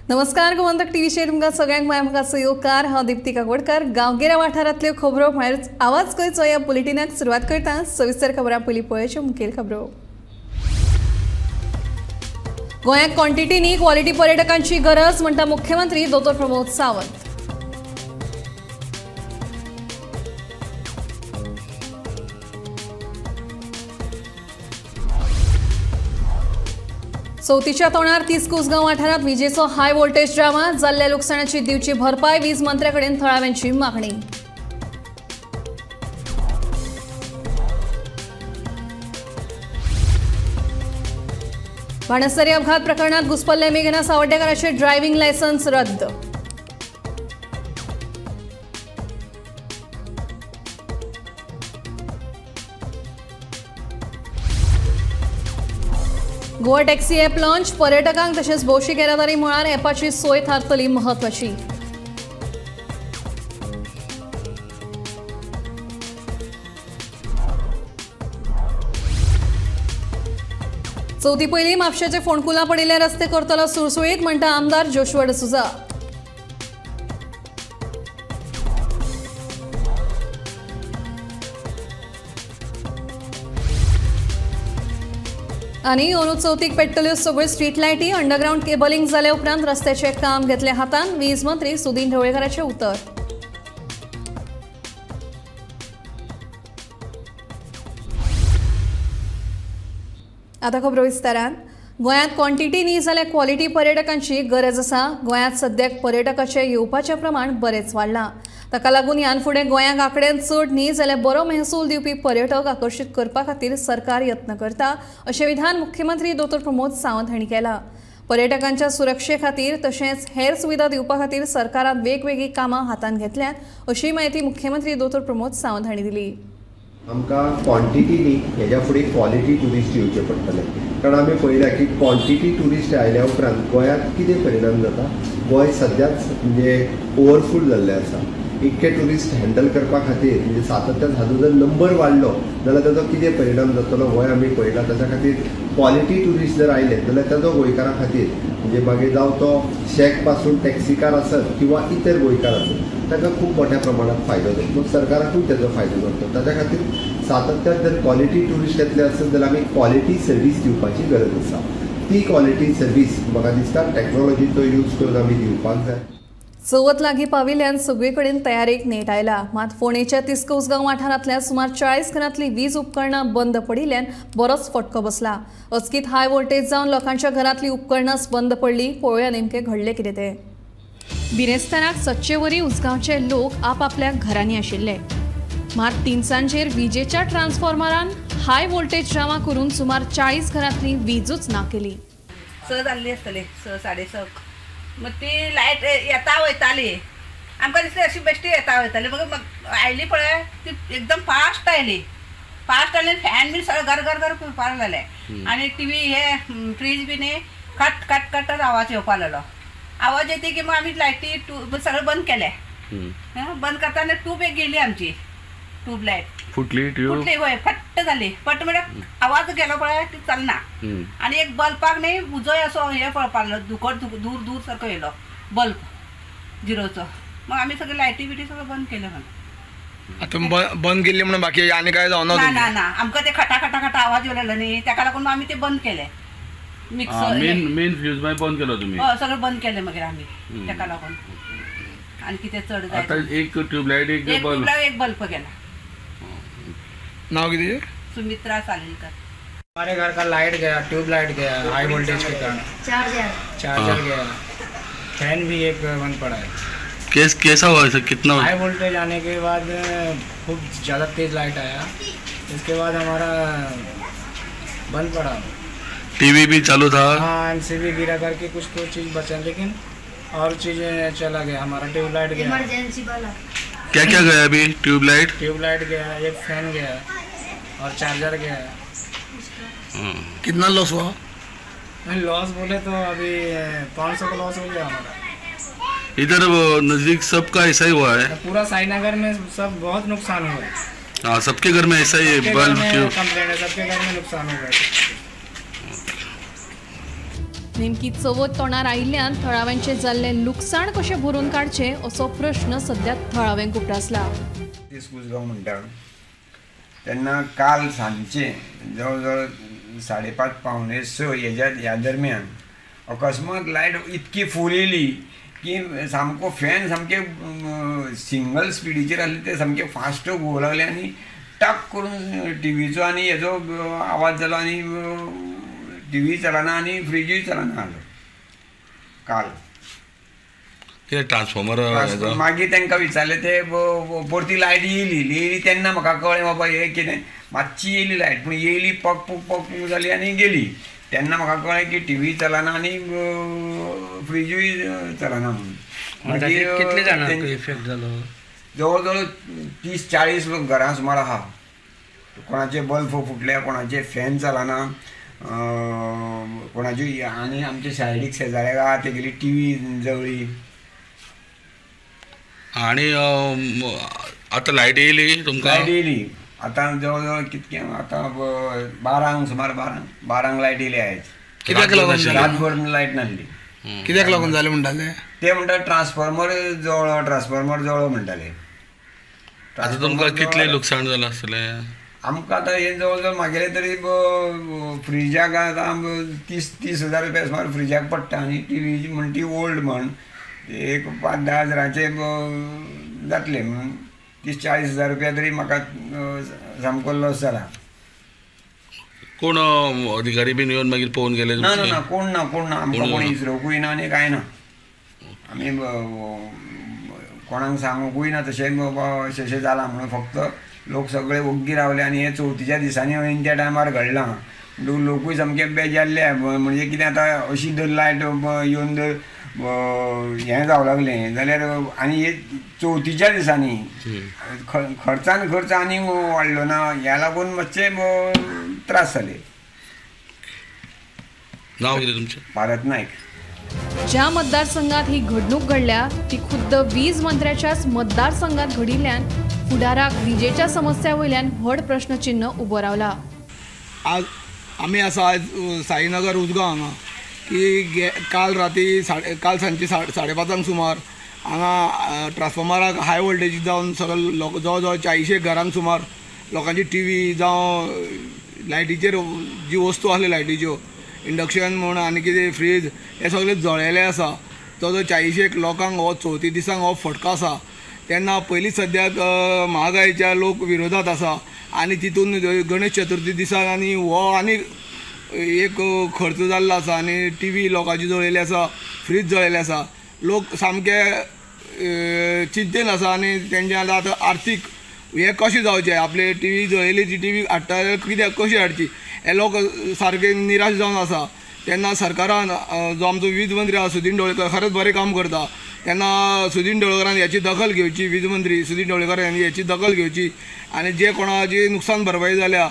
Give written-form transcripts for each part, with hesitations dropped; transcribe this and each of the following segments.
नमस्कार गोमंतक टीव्हीचेर तुमकां सगळ्यांक मायमोगाचो येवकार। हांव दीप्ती काकोडकर। गांवगिऱ्या वाठारांतल्यो खबरो म्हळ्यार आवाज गोंयचो ह्या बुलेटिनाक सुरवात करता। सविस्तर खबरां पयलीं पळोवच्यो मुखेल खबरो। गोंयांत क्वॉन्टिटी न्ही क्वॉलिटी पर्यटकांची गरज म्हणटा मुख्यमंत्री दोतोर प्रमोद सावंत। चवथीच्या तोंडार 30 कुसगांव वाठारांत विजेचो हाय व्होल्टेज ड्रामा। जाल्ल्या लुकसाणाची दिवची भरपाय वीज मंत्र्या कडेन थळाव्यांची मागणी। बाणस्तारी अपघात प्रकरणात घुसपल्ले मेघना सावड्डेकराचे ड्रायव्हिंग लायसन्स रद्द। Goa taxi app launch. पर्यटकांक तशेंच भौशीक येरादारी मळार ॲपाची सोय थारतली म्हत्वाची। चवथी पयली म्हापशेचे फोंडकुला पडिल्ले रस्ते करतलो सुळसुळीत म्हणटा आमदार जोशुआ डिसुजा। आनी अंदू चवथीक पेट्टल्यो सगळ्यो स्ट्रीट लायटी। अंडरग्राउंड केबलिंग जाले उपरांत रस्त्याचे काम घेतले हातान। वीज मंत्री सुदीन ढवळेकाराचे उतर। आता खबरो विस्तारान। गोंयांत क्वॉन्टिटी न्ही जाल्यार क्वॉलिटी पर्यटकांची गरज आसा। गोंयांत सद्याक पर्यटकाचे येवपाचें प्रमाण बरेंच वाडलां। ताका लागून ह्यान फुडें गोंयांक आंकड्यान चड न्ही जाल्यार बरो महसूल दिवपी पर्यटक आकर्शीत करपा खातीर सरकार यत्न करता अशें विधान मुख्यमंत्री दोतोर प्रमोद सावंत हांणी केलां। पर्यटकांच्या सुरक्षे खातीर तशेंच हेर सुविधा दिवपा खातीर सरकारान वेगवेगळी कामां हातांत घेतल्यात अशी माहिती मुख्यमंत्री दोतोर प्रमोद सावंत हांणी दिली। आमकां क्वॉन्टिटी न्ही हेज्या फुडें क्वॉलिटी ट्युरिस्ट येवचे पडटले, कारण आमी पळयलां की क्वॉन्टिटी ट्युरिस्ट आयल्या उपरांत गोंयांत कितें परिणाम जाता। गोंय सद्याच म्हणजे ओवरफूल जाल्लें आसा। इतके ट्युरिस्ट हँडल करपा खातीर म्हणजे सातत्यान हाजो जर नंबर वाडलो जाल्यार ताजो कितें परिणाम जातलो गोंय आमी पळयला। ताच्या खातीर क्वॉलिटी ट्युरिस्ट जर आयले जाल्यार ताजो गोंयकारां खातीर म्हणजे मागीर जावं तो शेक पासून टॅक्सीकार आसत किंवा इतर गोंयकार आसत ताका खूब मोठ्या प्रमाणात फायदो जातलो। सरकाराकूय ताजो फायदो जातलो। ताच्या खातीर सातत्यान जर क्वॉलिटी ट्युरिस्ट येतले आसत जाल्यार आमी क्वॉलिटी सर्वीस दिवपाची गरज आसा। ती क्वॉलिटी सर्वीस म्हाका दिसता टॅक्नॉलॉजीचो यूज करून आमी दिवपाक जाय। चवथ लागीं पाविल्ल्यान सगळे कडेन तयारेक नेट आयला। मात फोंडेच्या 30 कुसगांव वाठारांतल्या सुमार 40 घरांतली वीज उपकरणां बंद पडिल्ल्यान बरोच फटको बसला। अचकीत हाय व्होल्टेज जावन लोकांच्या घरांतली उपकरणांच बंद पडली। पळोवया नेमकें घडलें कितें तें। बिरेस्ताराक 700 वरीं उसगांवचे लोक आपापल्या घरांनी आशिल्ले। मात तिनसांजेर विजेच्या ट्रान्सफॉर्मरान हाय व्होल्टेज ड्रामा करून सुमार 40 घरांतली वीजूच ना केली। स जाल्ली आसतली 6:30 मग ती लायट येता वयताली। आमकां दिसलें अशी बेश्टी येता वयताली। मग आयली पळय ती एकदम फास्ट आयली फॅन बी सगळं घर घर घर करपाक लागले। आणि टीव्ही हे फ्रीज बी न्ही कट कट कट आवाज येवपाक लागलो। आवाज येते की मग आमी लायटी सगळं बंद केले। बंद करताना ट्यूब एक गेली आमची ट्यूब लायट फुटली होय फट्ट झाली। फट म्हणजे आवाज गेलो पळय ती चलना। आणि एक बल्बाक न्ही उजोय असो हे पळपाक लागलो दुकट दूर दूर सारको येयलो बल्ब झिरोचो। मग आमी सगळे लायटी बिटी सगळं बंद केले। आता बंद केली म्हणून बाकी आनी काय जावना ना ना आमकां ते खटा खटा खटा आवाज येयलो न्ही ताका लागून आमी ते बंद केले। मिक्सर मेन फ्यूज मागीर बंद केलो तुमी? सगळं बंद केले मागीर आमी ताका लागून। आणि कितें चड जाय आता एक ट्यूबलाइट एक बल्ब गेला। नाव किती? सुमित्रा सालिलकर। हमारे घर का लाइट गया, ट्यूब लाइट गया हाई वोल्टेज के कारण। चार्जर गया, फैन भी एक बंद पड़ा है। कैसा हुआ सर? कितना हाई वोल्टेज आने के बाद खूब ज़्यादा तेज लाइट आया। इसके बाद हमारा बंद पड़ा। टीवी भी चालू था? हाँ एमसीबी गिरा करके कुछ तो चीज़ बचा, लेकिन और चीज़ें चला गया। हमारा ट्यूब लाइट गया। इमरजेंसी वाला क्या क्या गया अभी? ट्यूब लाइट गया, एक फैन गया और चार्जर गया। कितना लॉस हुआ? लॉस बोले तो अभी 500 का लॉस हो गया हमारा। इधर नजदीक सबका ऐसा ही हुआ है? पूरा साईनगर में सब बहुत नुकसान हुआ है। हाँ, सबके घर में ऐसा ही बल्ब कंप्लेंट है, सबके घर में नुकसान हो गया। नेमकी चवथ तोंडार आयिल्ल्यान थळाव्यांचे जाल्ले लुकसाण कशें भरून काडचे असो प्रश्न सध्या थळाव्यांक उप्रासला. कुसगांव म्हणटा तेन्ना काल सांजचे जवळ जवळ 5:30 पावणे 6 ह्या दरम्यान अकस्मात लायट इतकी फूल येयली की सामको फॅन सामके सिंगल स्पिडीचेर आसले ते सामके फास्ट घुंवूंक लागले आनी टाक करून टीव्हीचो आनी हेजो आवाज जालो आनी टीव्ही चलना आनी फ्रिजूय चलना आलो काल. ट्रान्सफॉर्मर मागीर तांकां विचारलें ते परती लायट येयली तेन्ना म्हाका कळ्ळें बाबा हें कितें मातशी येयली लायट पूण येयली पक जाली आनी गेली. तेन्ना म्हाका कळ्ळें की टीव्ही चलना आनी फ्रिजूय चलना म्हणून. कितले जाणांक इफेक्ट जालो? जवळ जवळ 30-40 घरां सुमार आहा. कोणाचे बल्ब फुटले, कोणाचे फॅन चलना, कोणाची आनी आमच्या सायडीक शेजाऱ्याक आहा तेगेली टीव्ही जळ्ळी. आणि आता लायट येयली तुमकां? लायट येयली आतां जवळ जवळ कितके आतां 12 सुमार 12 लायट येयली आयज. कित्याक लागून रातभर लायट नासली. कित्याक लागून जालें म्हणटाले ते म्हणटा ट्रान्सफॉर्मर जळ्ळो म्हणटाले. आतां तुमकां कितलें लुकसाण जालां आसतलें? आमकां आतां हे जवळ जवळ म्हागेले तरी फ्रिजाक आतां 30,000 रुपया सुमार फ्रिजाक पडटा आनी टीव्ही म्हण ती ओल्ड म्हण एक 5-10 हजाराचे जातले म्हणून 30-40 रुपया तरी म्हाका सामको लॉस जाला. कोण अधिकारी बीन येवन मागीर पळोवन गेले? ना ना कोण ना आमकां कोण इसरोवूय ना आनी कांय ना. आमी कोणाक सांगूंकूय ना तशें बाबा अशें जालां म्हणून. फक्त लोक सगळे ओग्गी रावले आनी हे चवथीच्या दिसांनी हांवें त्या टायमार घडलां. लोकूय सामके बेजारले म्हणजे कितें आतां अशी जर लायट येवन जर हें जावं लागलें जाल्यार आनी हे चवथीच्या दिसांनी खर्चान खर्च आनी वाडलो ना. ह्या लागून मातशे त्रास जाले. नांव कितें तुमचें? भारत नायक. ज्या मतदारसंघात ही घडणूक घडल्या ती खुद्द वीज मंत्र्याच्याच मतदारसंघात घडिल्ल्यान फुडाराक विजेच्या समस्या वयल्यान व्हड प्रश्नचिन्ह उबो रावला. आज आमी आसा आज साईनगर उजगांव हांगा की काल काल सांजची 5:30 सुमार हांगा ट्रान्सफॉर्मराक हाय वोल्टेज जावन सगळे लोक जवळ जवळ 40 घरांक सुमार लोकांची टीव्ही जावं लायटीचेर जी वस्तू आसल्यो लायटीच्यो इंडक्शन म्हण आनी कितें फ्रीज हे सगळे जळेले आसा. जवळ 40 लोकांक हो चवथी दिसांक हो फटको आसा. तेन्ना पयलीं सद्याक महागायेच्या लोक विरोधात आसा आनी तितून गणेश चतुर्थी दिसाक आनी हो आनी एक खर्च जाल्लो आसा आनी टीव्ही लोकांची जळयली आसा, फ्रीज जळयले आसा. लोक सामके चिंतेन आसा आनी तेंचे आतां आर्थीक हे कशें जावचें. आपले टीव्ही जळयली ती टीव्ही हाडटा जाल्यार कित्याक कशी हाडची हे लोक सारके निराश जावन आसा. तेन्ना सरकारान जो आमचो वीज मंत्री आसा सुदीन ढवळकर खरेंच बरें काम करता. तेन्ना सुदीन ढवळकरान याची दखल घेवची, वीज मंत्री सुदीन ढवळकर यांनी याची दखल घेवची आनी जे कोणाची नुकसान भरपाई जाल्या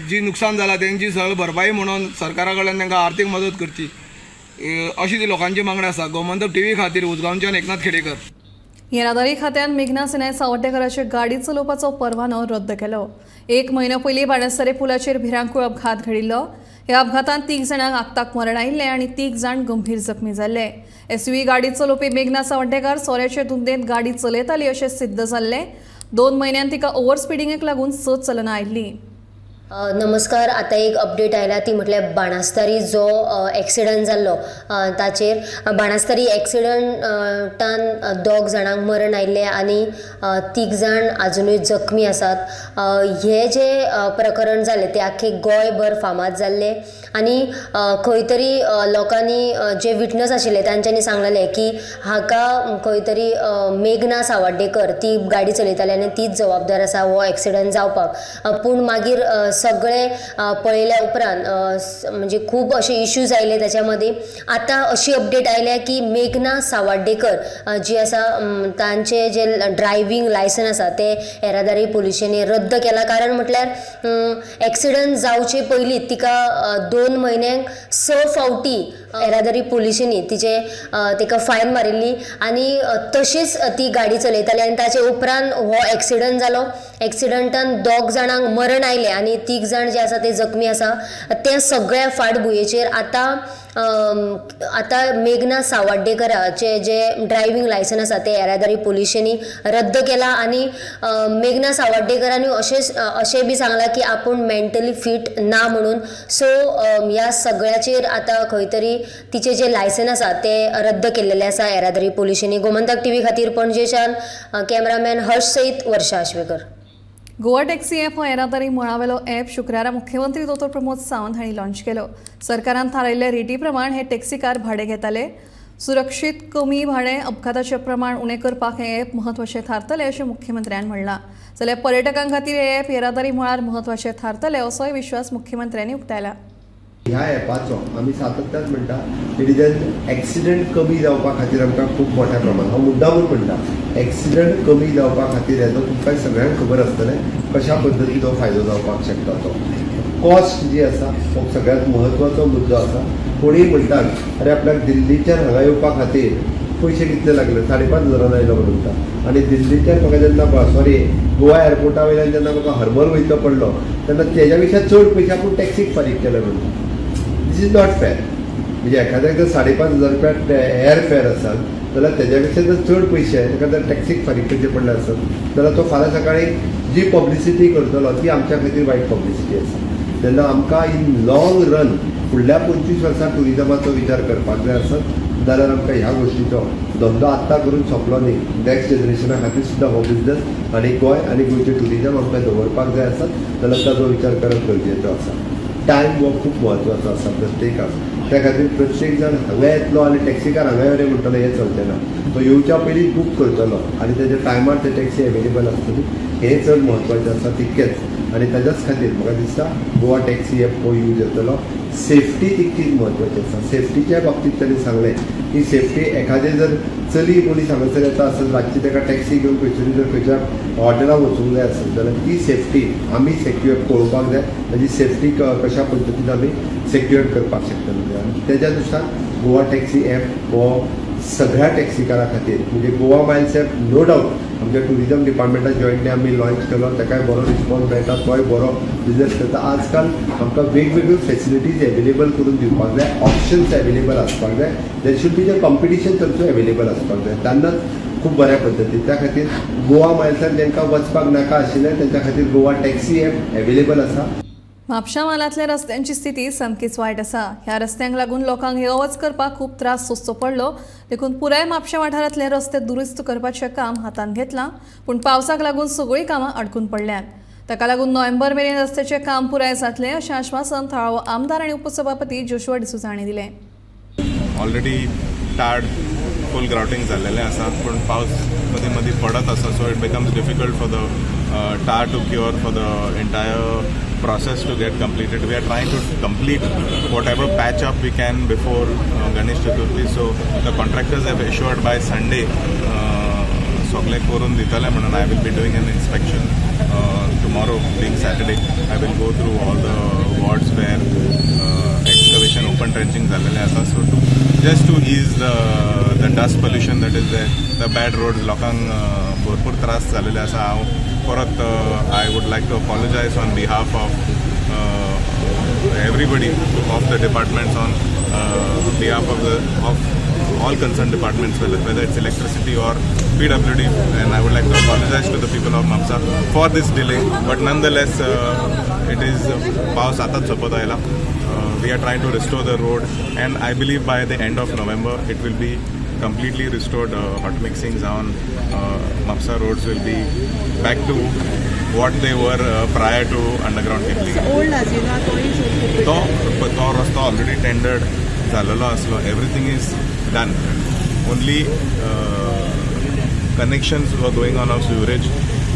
जी नुकसान जाला तेंची सगळी भरपाई म्हणून सरकारा कडल्यान तांकां आर्थीक मदत करची अशी ती लोकांची मागणी आसा. गोमंतक टीव्ही खातीर उजगांवच्यान एकनाथ खेडेकर. येरादारी खात्यान मेघना सिन्हाय सावड्डेकराचे गाडी चलोवपाचो परवानो रद्द केलो. 1 म्हयनो पयलीं बाणस्तारी पुलाचेर भिरांकूळ अपघात घडिल्लो. ह्या अपघातांत 3 जाणांक आगताक मरण आयिल्लें आनी 3 जाण गंभीर जखमी जाल्ले. एसयूव्ही गाडी चलोवपी मेघना सावड्डेकर सोऱ्याचे धुंदेंत गाडी चलयताली अशें सिद्ध जाल्लें. 2 म्हयन्यांत तिका ओव्हर स्पिडींगेक लागून 6 चलनां आयिल्लीं. नमस्कार. आता एक अपडेट आयला ती म्हटल्यार बाणस्तारी जो एक्सिडंट जाल्लो ताचेर बाणस्तारी एक्सिडंटान 2 जाणांक मरण आयिल्लें आनी 3 जाण आजुनूय जखमी आसात. हे जे प्रकरण जालें ते आख्खे गोंयभर फामाद जाल्ले आनी खंय तरी लोकांनी जे विटनस आशिल्ले तांच्यांनी सांगलेलें की हाका खंय तरी मेघना सावड्डेकर ती गाडी चलयताली आनी तीच जबाबदार आसा हो एक्सिडंट जावपाक. पूण मागीर सगळे पळयल्या उपरांत म्हणजे खूब अशे इश्यूज आयले त्याच्यामध्ये. आता अशी अपडेट आयल्या की मेघना सावड्डेकर जी आसा तांचे जे ड्रायव्हिंग लायसन आसा ते येरादारी पुलिशेनी रद्द केला. कारण म्हटल्यार एक्सिडंट जावचे पयलीं तिका 2 म्हयन्यांक 6 फावटी येरादारी पुलिशेनी तिका फायन मारिल्ली आनी तशीच ती गाडी चलयताली आनी ताचे उपरांत हो एक्सिडंट जालो. एक्सिडंटान 2 जाणांक मरण आयले आनी 3 जाण जे आसा ते जखमी आसा. त्या सगळ्या फाटभुंयेचेर आतां आतां मेघना सावड्डेकराचे जे ड्रायव्हिंग लायसन आसा ते येरादारी पुलिशेनी रद्द केला आनी मेघना सावड्डेकरांनी अशें बी सांगलां की आपूण मेंटली फिट ना म्हणून. सो ह्या सगळ्याचेर आतां खंय तरी तिचे जे लायसन आसा ते रद्द केल्लेले आसा येरादारी पुलिशेनी. गोमंतक टीव्ही खातीर पणजेच्यान कॅमेरामॅन हर्ष सयत वर्षा आश्वेकर. गोवा टॅक्सी ॲप हो येरादारी मळावेलो ॲप शुक्रारा मुख्यमंत्री दोतोर प्रमोद सावंत हांणी लॉन्च केलो. सरकारान थारायल्ल्या रेटी प्रमाण हे टॅक्सी कार भाडे घेताले. सुरक्षीत कमी भाडें अपघाताचें प्रमाण उणें करपाक हें ॲप म्हत्वाचें थारतलें अशें मुख्यमंत्र्यान म्हणलां. जाल्यार पर्यटकां खातीर हे ॲप येरादारी मळार म्हत्वाचें थारतलें असोय विश्वास मुख्यमंत्र्यांनी उक्तायला. ह्या ॲपाचो आमी सातत्यान म्हणटा इट इज एन एक्सिडंट कमी जावपा खातीर आमकां खूब मोठ्या प्रमाणात हांव मुद्दामून म्हणटा एक्सिडंट कमी जावपा खातीर हेजो तुमकां सगळ्यांक खबर आसतलें कशा पद्दतीचो फायदो जावपाक शकता तो. कॉस्ट जी आसा हो सगळ्यांत म्हत्वाचो मुद्दो आसा. कोणीय म्हणटात अरे आपल्याक दिल्लीच्यान हांगा येवपा खातीर पयशे कितले लागले 5,500 आयलो म्हणटा आनी दिल्लीच्यान म्हाका जेन्ना सॉरी गोवा एअरपोर्टा वयल्यान जेन्ना म्हाका हरमल वयचो पडलो तेन्ना तेज्या पेक्षा चड पयशे आपूण टॅक्सीक फारीक केले म्हणटा. दिस इज नॉट फेअर. म्हणजे एखाद्याक जर 5,500 रुपया एअर फेअर आसत जाल्यार तेज्या पेक्षा जर चड पयशे ताका जर टॅक्सीक फारीक करचे पडले आसत जाल्यार तो फाल्यां सकाळी जी पब्लिसिटी करतलो ती आमच्या खातीर वायट पब्लिसिटी आसा. तेन्ना आमकां इन लॉंग रन फुडल्या 25 वर्सां टुरिजमाचो विचार करपाक जाय आसत जाल्यार आमकां ह्या गोश्टीचो धंदो आत्तां करून सोंपलो न्ही. नॅक्स्ट जनरेशना खातीर सुद्दां हो बिजनस आनी गोंय आनी गोंयचें टुरिजम आमकां दवरपाक जाय आसत जाल्यार ताचो विचार करप गरजेचो आसा. टायम हो खूब म्हत्वाचो आसा प्रत्येकाक. त्या खातीर प्रत्येक जाण हांगा येतलो आनी टॅक्सीकार हांगा येवरे म्हणटलो हें चलचें ना. तो येवच्या पयलींच बूक करतलो आनी तेज्या टायमार ते टॅक्सी अवेलेबल आसतली हें चड म्हत्वाचें आसा तितकेंच. आनी ताच्याच खातीर म्हाका दिसता गोवा टॅक्सी ॲप हो यूज येतलो. सेफ्टी तितकीच म्हत्वाची आसा. सेफ्टीच्या बाबतींत तांणी सांगलें की सेफ्टी एखादें जर चली मनीस हांगासर येता आसत रातची ताका टॅक्सी घेवन खंयसरी जर खंयच्या हॉटेलांत वचूंक जाय आसत जाल्यार ती सेफ्टी आमी सेक्युअर पळोवपाक जाय. ताजी सेफ्टी कशा पद्दतीन आमी सेक्युअर करपाक शकतले. तेज्या नुसार गोवा टॅक्सी ॲप हो सगळ्या टॅक्सीकारां खातीर म्हणजे Goa Miles app no doubt आमच्या टुरिजम डिपार्टमेंटान जॉयंटली आमी लॉन्च केलो. ताकाय बरो रिस्पॉन्स मेळटा. तोय बरो बिजनेस करता. आजकाल आमकां वेगवेगळ्यो फॅसिलिटीज एवेलेबल करून दिवपाक जाय. ऑप्शन्स एवेलेबल आसपाक जाय. देर शूड बी जे कॉम्पिटिशन तांचो एवेलेबल आसपाक जाय. तेन्नाच खूब बऱ्या पद्दतीन त्या खातीर गोवा मायल्सार जांकां वचपाक नाका आशिल्लें तांच्या खातीर गोवा टॅक्सी ॲप एवेलेबल आसा. म्हापशा मालांतल्या रस्त्यांची स्थिती सामकीच वायट आसा. ह्या रस्त्यांक लागून लोकांक यो वच करपाक खूब त्रास सोंसचो पडलो. देखून पुराय म्हापशा वाठारांतले रस्ते दुरुस्त करपाचें काम हातांत घेतलां पूण पावसाक लागून सगळीं कामां अडकून पडल्यात. ताका लागून नोव्हेंबर मेरेन रस्त्याचें काम पुराय जातलें अशें आश्वासन थळावो आमदार आनी उपसभापती जोशुआ डिसूजा हांणी दिलें. ऑलरेडी टार्ड फुल ग्राउटिंग जाल्लेलें आसा पूण पावस मदीं मदीं पडत आसा so it becomes difficult for the tar to cure for the entire process to get completed. We are trying to complete whatever patch up we can before Ganesh Chaturthi. So the contractors have assured by Sunday sogle korun ditale म्हणून I will be doing an inspection tomorrow being Saturday. I will go through all the wards where excavation open trenching zalele asa so to just to ease the dust pollution that is there, the bad roads लोकांक भरपूर त्रास झालेले आसा. हांव परत I would like to apologize on behalf of everybody of the departments on behalf of all concerned departments whether it's electricity or PWD, and I would like to apologize to the people of Mapsa for this delay, but nonetheless it is paus atat sopot ayla. We are trying to restore the road and I believe by the end of November it will be completely restored. Hot mixings on Mapsa roads will be back to what they were prior to underground cabling. तो रस्तो already tendered झालेलो आसलो. Everything is done. Only connections were going on of sewerage,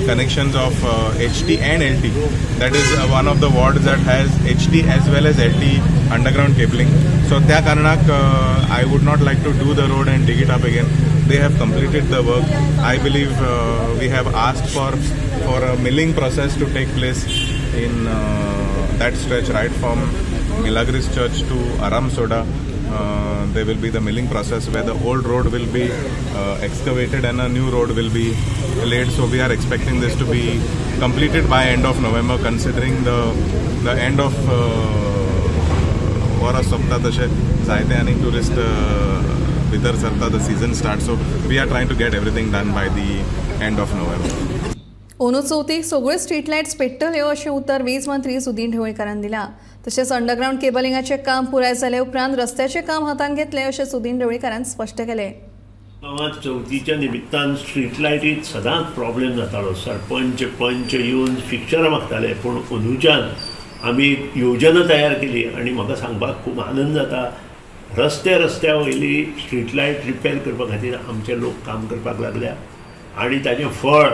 connections of HT and LT. That is one of the wards that has HT as well as LT underground cabling. So त्या कारणाक I would not like to do the road and dig it up again. They have completed the work. I believe we have asked for a milling process to take place in that stretch right from Milagris Church to Aram Soda. There will be the milling process where the old road will be excavated and a new road will be laid. So we are expecting this to be completed by end of November, considering the end of परस सोंपता तशे जायते आनी tourist भितर सरता. The season start, so we are trying to get everything done by the end of November. अंदू चवथीक सगळ्यो street lights पेट्टल्यो अशें उतर वीज मंत्री सुदीन ढवळीकारान दिलां. तशेंच अंडरग्राउंड केबलिंगाचें काम पुराय जाले उपरांत रस्त्याचें काम हातांत घेतलें अशें सुदीन ढवळीकारान स्पश्ट केलें. गांवांत चवथीच्या निमित्तान स्ट्रीट लायटीत सदांच प्रॉब्लेम जातालो. सरपंच पंच येवन फिक्चरां मागताले, पूण अंदूच्यान आमी योजना तयार केली आनी म्हाका सांगपाक खूब आनंद जाता. रस्त्या वयली स्ट्रीट लायट रिपेर करपा खातीर आमचे लोक काम करपाक लागल्या आनी ताचें फळ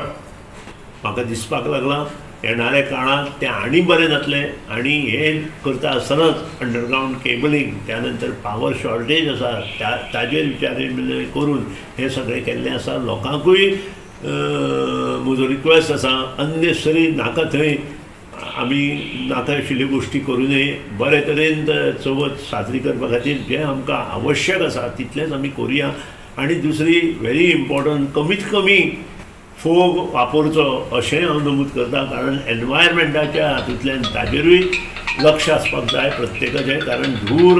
म्हाका दिसपाक लागलां येणाऱ्या काळात तें आनी बरें जातलें. आनी हे करता आसतनाच अंडरग्राउंड केबलिंग, त्यानंतर पावर शॉर्टेज आसा ताजेर विचार करून हे सगळें केल्लें आसा. लोकांकूय म्हजो रिक्वेस्ट आसा, अननेसरी नाका थंय आमी नाका आशिल्ल्यो गोश्टी करूं नये. बरे तरेन चवथ साजरी करपा खातीर जें आमकां आवश्यक आसा तितलेंच आमी करुया. आनी दुसरी व्हेरी इम्पॉर्टंट, कमीत कमी फोग वापरचो अशेंय हांव नमूद करता, कारण एनवायरमेंटाच्या हातूंतल्यान ताजेरूय लक्ष आसपाक जाय प्रत्येकाचें. कारण धूर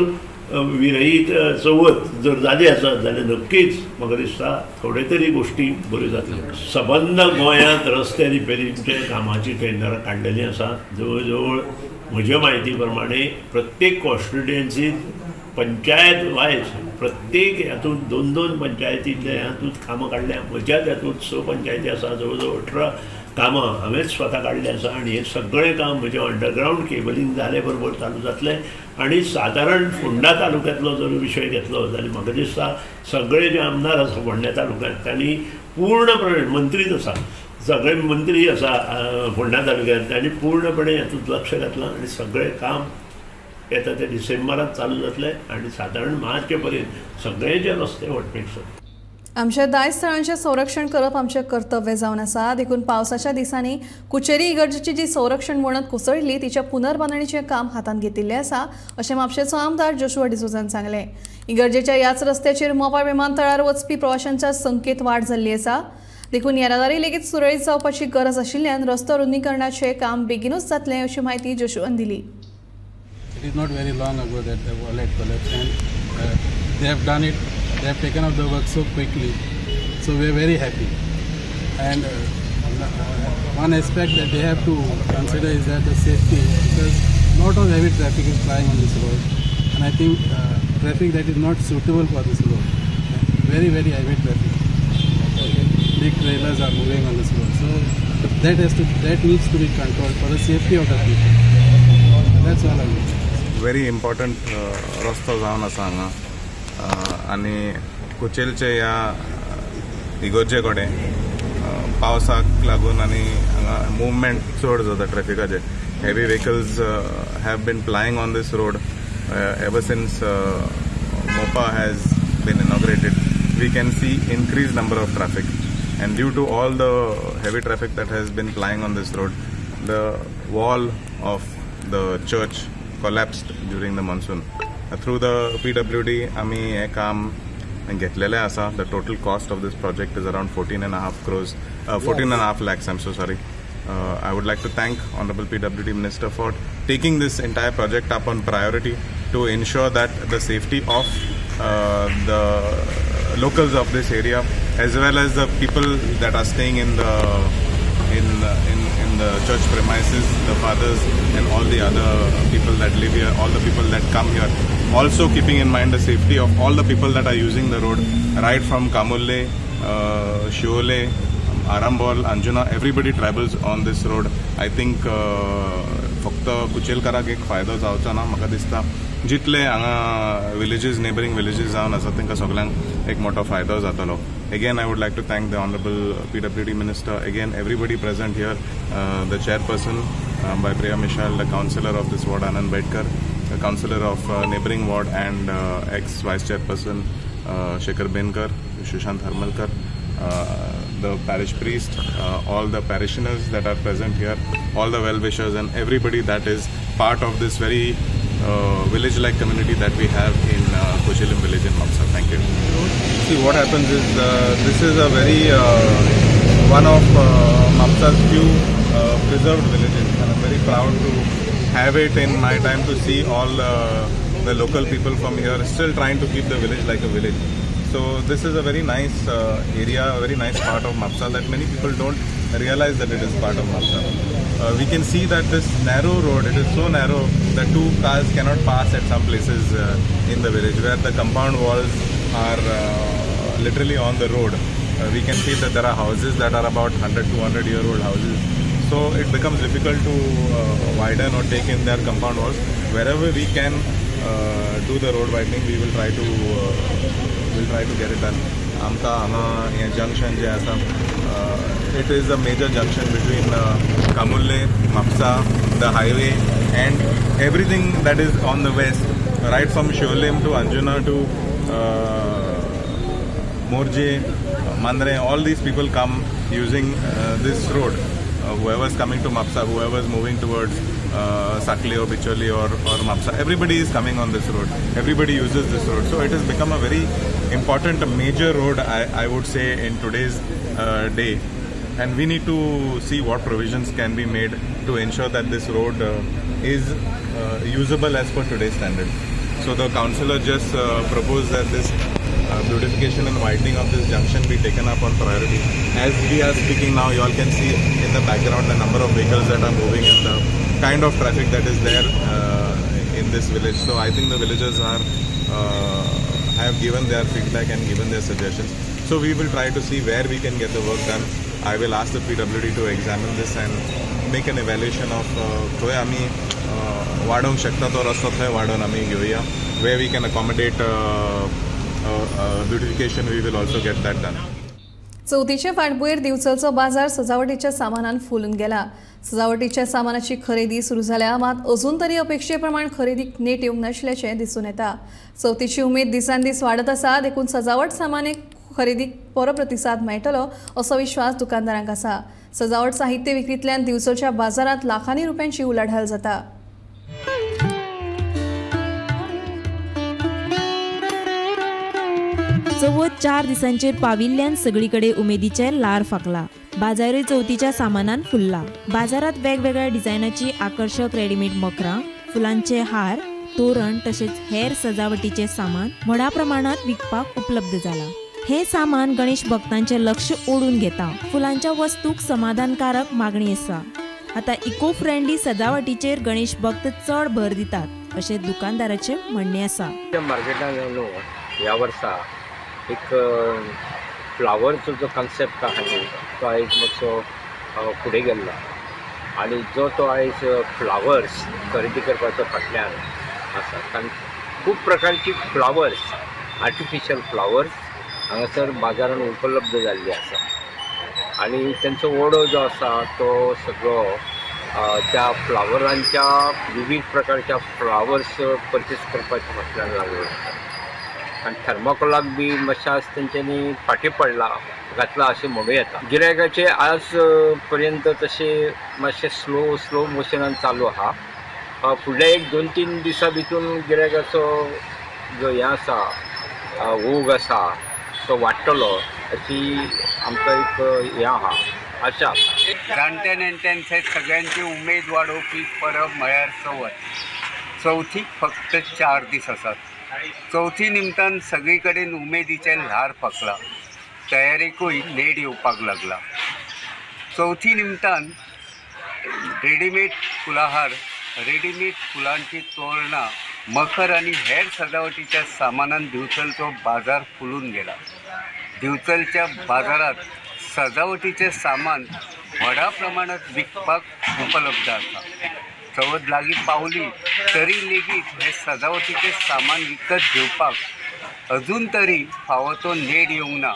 विरहीत चवथ जर जाली आसत जाल्यार नक्कीच म्हाका दिसता थोडे तरी गोश्टी बऱ्यो जातल्यो. सबंद गोंयांत रस्ते रिपेरींगचे कामाची टेंडरां काडलेलीं आसा. जवळ जवळ म्हज्या म्हायती प्रमाणे प्रत्येक कॉन्स्टिट्युएन्सींत पंचायत वायज प्रत्येक हातूंत 2-2 पंचायतींतल्या हातूंत कामां काडल्या. म्हज्याच हातूंत 6 पंचायती आसा, जवळ जवळ 18 कामां हांवेंच स्वता काडलें आसा. आनी हें सगळें काम म्हजें अंडरग्राउंड केबलिंग जाले बरोबर चालू जातलें. आनी सादारण फोंडा तालुक्यांतलो जर विशय घेतलो जाल्यार म्हाका दिसता सगळे जे आमदार आसा फोंडा तालुक्यांत तांणी पूर्णपणे, मंत्रीच आसा, सगळे मंत्री आसा फोंडा तालुक्यांत, तांणी पूर्णपणे हातूंत लक्ष घातलां आनी सगळें काम येता ते डिसेंबरांत चालू जातलें आनी सादारण मार्च पर्यंत सगळे जे रस्ते वटणीक जातले. आमच्या दायज स्थळांचें संरक्षण करप आमचें कर्तव्य जावन आसा. देखून पावसाच्या दिसांनी कुचेरी इगर्जेची जी संरक्षण वणत कोसळिल्ली तिच्या पुनर्बांदणीचें काम हातांत घेतिल्लें आसा अशें म्हापशेचो आमदार जोशुआ डिसोजान सांगलें. इगर्जेच्या ह्याच रस्त्याचेर मोपा विमानतळार वचपी प्रवाशांच्या संख्येत वाड जाल्ली आसा. देखून येरादारी लेगीत सुरळीत जावपाची गरज आशिल्ल्यान रस्तो रुंदीकरणाचें काम बेगीनूच जातलें अशी माहिती जोशुआन दिली. It is not very long ago that the wall had collapsed, and they have done it. They have taken up the work so quickly, so we are very happy. And one aspect that they have to consider is that the safety, because lot of heavy traffic is flying on this road, and I think traffic that is not suitable for this road, very heavy traffic. Okay. Big trailers are moving on this road, so that needs to be controlled for the safety of the people. That's all I mean. Very important रस्तो जावन आसा हांगा. आनी कुचेलचे ह्या इगोर्जे कडेन पावसाक लागून आनी हांगा मुवमेंट चड जाता ट्रॅफिकाचे. Heavy vehicles have been plying on this road ever since Mopa has been inaugurated. We can see increase number of traffic, and due to all the heavy traffic that has been plying on this road, the wall of the church collapsed during the monsoon. Through the PWD आमी हे काम घेतलेले आसा. The total cost of this project is around 14.5 lakhs. I'm so sorry. I would like to thank Honorable PWD Minister for taking this entire project up on priority to ensure that the safety of the locals of this area as well as the people that are staying in the church premises, the fathers and all the other people that live here, all the people that come here, also keeping in mind the safety of all the people that are using the road, right from Kamulle, Shiole, Arambol, Anjuna, everybody travels on this road. I think फक्त कुचेलकाराक एक फायदो जावचो ना. म्हाका दिसता जितले हांगा villages, neighbouring villages जावन आसात तांकां सगळ्यांक एक मोठो फायदो जातलो. Again, I would like to thank the Honorable PWD Minister, again everybody present here, the chairperson by Priya Mishal, the councillor of this ward Anand Bedkar, the councillor of neighbouring ward and ex-vice chairperson Shekhar Benkar, Sushant Harmalkar, the parish priest, all the parishioners that are present here, all the well-wishers and everybody that is part of this very village-like community that we have in Kochilim village in Mamsa. Thank you. See, what happens is this is a very one of Mamsa's few preserved villages, and I'm very proud to have it in my time to see all the local people from here are still trying to keep the village like a village. So this is a very nice area, a very nice part of Mapsa that many people don't realize that it is part of Mapsa. We can see that this narrow road, it is so narrow that two cars cannot pass at some places in the village where the compound walls are literally on the road. We can see that there are houses that are about 100-200-year-old houses. So it becomes difficult to widen or take in their compound walls. Wherever we can do the road widening, we will try to get it done. Amka hanga junction je asa, it is a major junction between Kamulle, Mapsa, the highway, and everything that is on the west, right from Sholim to Anjuna to Morje, Mandre. All these people come using this road. Whoever's coming to Mapsa, whoever's moving towards Sakli or Bicholi or Mapsa, everybody is coming on this road. Everybody uses this road. So it has become a very important, major road, I would say, in today's day. And we need to see what provisions can be made to ensure that this road is usable as per today's standard. So the councillor just proposed that this beautification and widening of this junction be taken up on priority. As we are speaking now, you all can see in the background the number of vehicles that are moving and the kind of traffic that is there in this village. So I think the villagers have given their feedback and given their suggestions. So we will try to see where we can get the work done. I will ask the PWD to examine this and make an evaluation of वाढवूंक शकता तो रस्तो थंय वाडोवन आमी घेवया. Where we can accommodate beautification, we will also get that done. चवथीचे फाटभुंयेर दिवचलचो बाजार सजावटीच्या सामानान फुलून गेला. सजावटीच्या सामानाची खरेदी सुरू जाल्या, मात अजून तरी अपेक्षे प्रमाण खरेदीक नेट येवंक नाशिल्ल्याचें दिसून येता. चवथीची उमेद दिसान दीस वाडत आसा, देखून सजावट सामानीक खरेदीक बरो प्रतिसाद मेळटलो असो विश्वास दुकानदारांक आसा. सजावट साहित्य विक्रींतल्यान दिवचलच्या बाजारांत लाखांनी रुपयांची उलाढाल जाता. चवथ 4 दिसांचेर पाविल्ल्यान सगळीकडे उमेदीचे लार फाकला. बाजारूय चवथीच्या सामानान फुलला. बाजारात वेगवेगळ्या डिझायनाची आकर्षक रेडीमेड मकरां, फुलांचे हार, तोरण तसेच हेर सजावटीचे सामान व्हडा प्रमाणात विकपाक उपलब्ध जाला. हे सामान गणेश भक्तांचे लक्ष ओढून घेता. फुलांच्या वस्तूक समाधानकारक मागणी आसा. आता इको फ्रेंडली सजावटीचेर गणेश भक्त चड भर दितात अशें दुकानदाराचे म्हणणे आसा. मार्केटान ह्या वर्सा एक फ्लावरचो जो कन्सेप्ट आहा न्ही तो आयज मातसो फुडें गेल्लो आनी जो तो आयज फ्लावर्स खरेदी करपाचो फाटल्यान आसा. कारण खूब प्रकारची फ्लावर्स, आर्टिफिशियल फ्लावर्स हांगासर बाजारान उपलब्ध जाल्ली आसा आनी तेंचो ओडो जो आसा तो सगळो त्या फ्लावरांच्या विविध प्रकारच्या फ्लावर्स परचेस करपाच्या फाटल्यान लागलो आसा. आनी थर्माकोलाक बी मातशें तेंच्यांनी फाटीं पडला घातला अशें म्हणूं येता. गिरायकाचे आज पर्यंत तशें मातशें स्लो मोशनान चालू आहा. फुडल्या 1-2-3 दिसां भितून गिरायकाचो जो हें आसा ओघ आसा तो वाडटलो अशी आमकां एक हें आहा, आशा. जाणटे नेणट्यांचे सगळ्यांची उमेद वाडोवपी परब म्हळ्यार चवथ. चवथीक फक्त 4 दीस आसात. चवथी निमतान सगळी कडेन उमेदीचे ल्हार फाकला. तयारेकूय नेट येवपाक लागला. चवथी निमतान रेडीमेड फुलाहार, रेडीमेड फुलांची तोरणां, मखर आनी हेर सजावटीच्या सामानान दिवचलचो बाजार फुलून गेला. दिवचलच्या बाजारात सजावटीचे सामान व्हडा प्रमाणात विकपाक उपलब्ध आसा. चवथ लागीं पावली तरी लेगीत हे सजावटीचे सामान विकत घेवपाक अजून तरी फावो तो नेट येवंक ना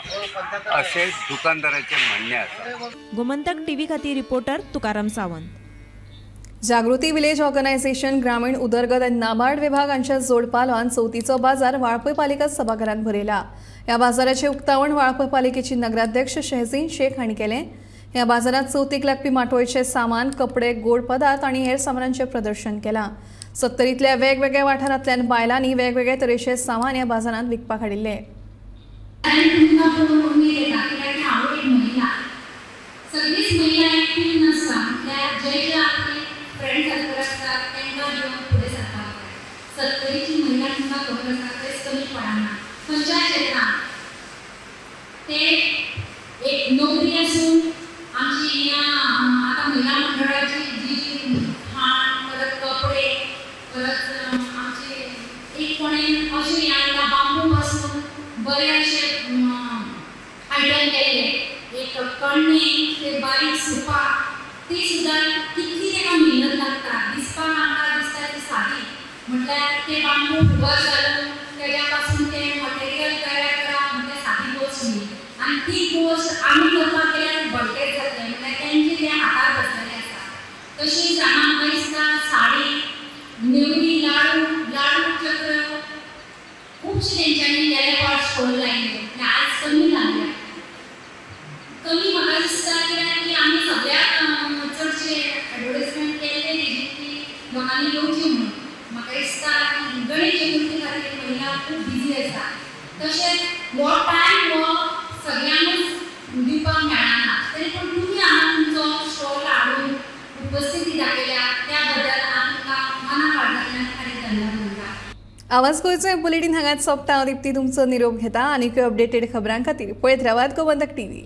अशें दुकानदाराचें म्हणणें आसा. गोमंतक टीव्ही खातीर रिपोर्टर तुकाराम सावंत. जागृती विलेज ऑर्गनायझेशन, ग्रामीण उदरगत आनी नाबार्ड विभागांच्या जोड पालवान चवथीचो बाजार वाळपय पालिका सभाघरांत भरयला. ह्या बाजाराचे उक्तावण वाळपय पालिकेची नगराध्यक्ष शहजीन शेख हांणी केलें. ह्या बाजारात चवथीक लागपी माटोळेचे सामान, कपडे, गोड पदार्थ आनी हेर सामानांचें प्रदर्शन केलां. सत्तरींतल्या वेगवेगळ्या वाठारांतल्यान बायलांनी वेगवेगळे तरेचे सामान ह्या बाजारांत विकपाक हाडिल्ले. फ्रेंड सर्कल असतात त्यांना घेऊन पुढे जातात. सत्तरीची महिला गरज आसा तेच कमी पडना खंयच्याय क्षेत्रांत ते एक नोकरी आसूं आमची आतां महिला मंडळाची जी खाण परत कपडे परत आमचे एक कोणें अशें हें हाडलां बांबू पासून बरे अशे आयटम केल्ले एक कण्णी ते बारीक सुपां ती सुद्दां कितली ताका मेहनत लागता दिसपाक आमकां दिसता ती सादी म्हटल्यार ते बांबू उबर घालून तेज्या पासून ते मटेरियल तयार करप म्हणजे सादी गोश्ट न्ही आनी ती गोश्ट आमी करपाक गेल्यार भलतेच जातलें म्हटल्यार तेंचे ते हातार बसलेले आसा तशीच हांगा म्हाका दिसता साडी नेवरी लाडू चक्र खुबशे तेंच्यांनी गेले फावट स्टॉल लायले आनी आज कमी लागल्या कमी म्हाका दिसता कित्याक की आमी सगळ्याक चडशे एडवर्टायजमेंट केल्ले तेजी की लोकांनी येवची म्हणून म्हाका दिसता की गणेश चतुर्थी खातीर महिला खूब बिजी आसा तशेंच हो टायम हो सगळ्यांकूच दिवपाक मेळना तरी पूण तुमी हांगा तुमचो स्टॉल हाडून उपस्थिती दाखयल्या त्या बद्दल आमकां मना पाडटांतल्यान खरें धन्यवाद म्हणटा। आवाज गोंयचो बुलेटीन हांगाच सोंपता हांव दिप्ती तुमचो निरोप घेता आनीक अपडेटेड खबरां खातीर पळयत रावात गोमंतक TV।